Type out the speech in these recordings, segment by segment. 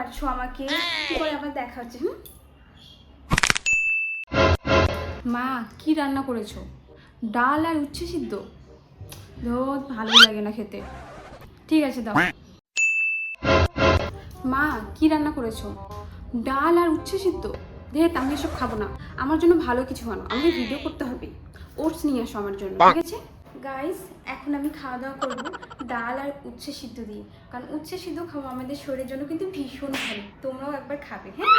ডাকছো আমাকে, কি করে আবার দেখা হচ্ছে? মা কি রান্না করেছো? ডাল আর উচ্ছে সিদ্ধ? ধুর, ভালো লাগে না খেতে। ঠিক আছে দাও। মা কি রান্না করেছো? ডাল আর উচ্ছে সিদ্ধ? দেখ, আমি এসব খাবো না। আমার জন্য ভালো কিছু আনো, আমাকে ভিডিও করতে হবে। ওটস নিয়ে আসো আমার জন্য, ঠিক আছে? গাইস, এখন আমি খাওয়া দাওয়া করবো ডাল আর উচ্ছে সিদ্ধ দিয়ে, কারণ উচ্ছে সিদ্ধ খাবো আমাদের শরীরের জন্য কিন্তু ভীষণ ভালো। তোমরাও একবার খাবে, হ্যাঁ?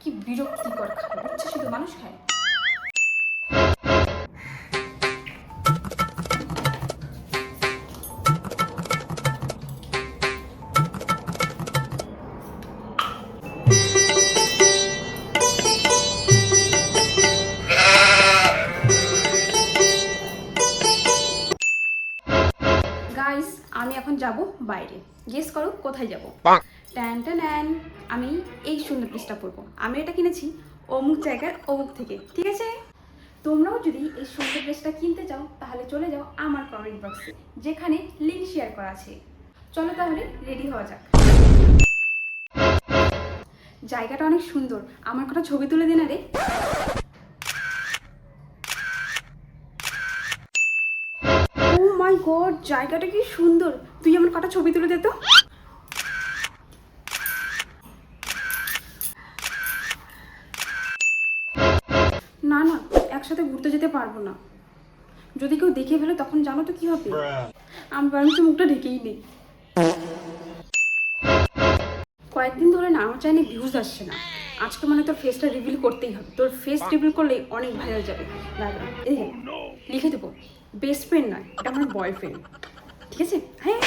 কি বিরক্তিকর খাবার, উচ্ছে সিদ্ধ মানুষ খায়? গাইস, আমি এখন যাব বাইরে। গেস করো কোথায় যাব? ট্যান ট্যান, আমি এই সুন্দর পিসটা পরবো। আমি এটা কিনেছি অমুক জায়গার অমুক থেকে, ঠিক আছে? তোমরাও যদি এই সুন্দর ড্রেসটা কিনতে চাও তাহলে চলে যাও আমার কমেন্ট বক্সে, যেখানে লিঙ্ক শেয়ার করা আছে। চলো তাহলে রেডি হওয়া যাক। জায়গাটা অনেক সুন্দর, আমার কটা ছবি তুলে দে না রে। ও মাই গড, জায়গাটা কি সুন্দর! তুই আমার কটা ছবি তুলে দে তো। না না, একসাথে ঘুরতে যেতে পারবো না। যদি কেউ দেখে ফেলে তখন জানো তো কি হবে? আমি বরঞ্চ মুখটা ঢেকেই নেই। কয়েকদিন ধরে না আমার চ্যানেলে ভিউজ আসছে না। আজকে মানে তোর ফেসটা রিভিল করতেই হবে। তোর ফেস রিভিল করলে অনেক ভাইরাল যাবে। দাঁড়া, এই লিখে দেবো, বেস্ট ফ্রেন্ড নয়, এটা আমার বয়ফ্রেন্ড, ঠিক আছে? হ্যাঁ।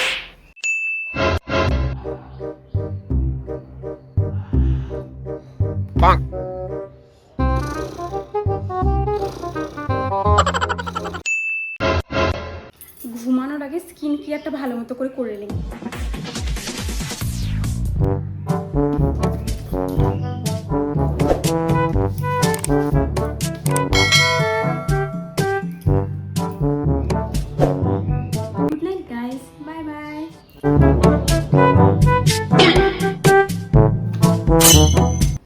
ঘুমানোর আগে স্কিন কেয়ারটা ভালো মতো করে নিই। Good night guys, bye bye.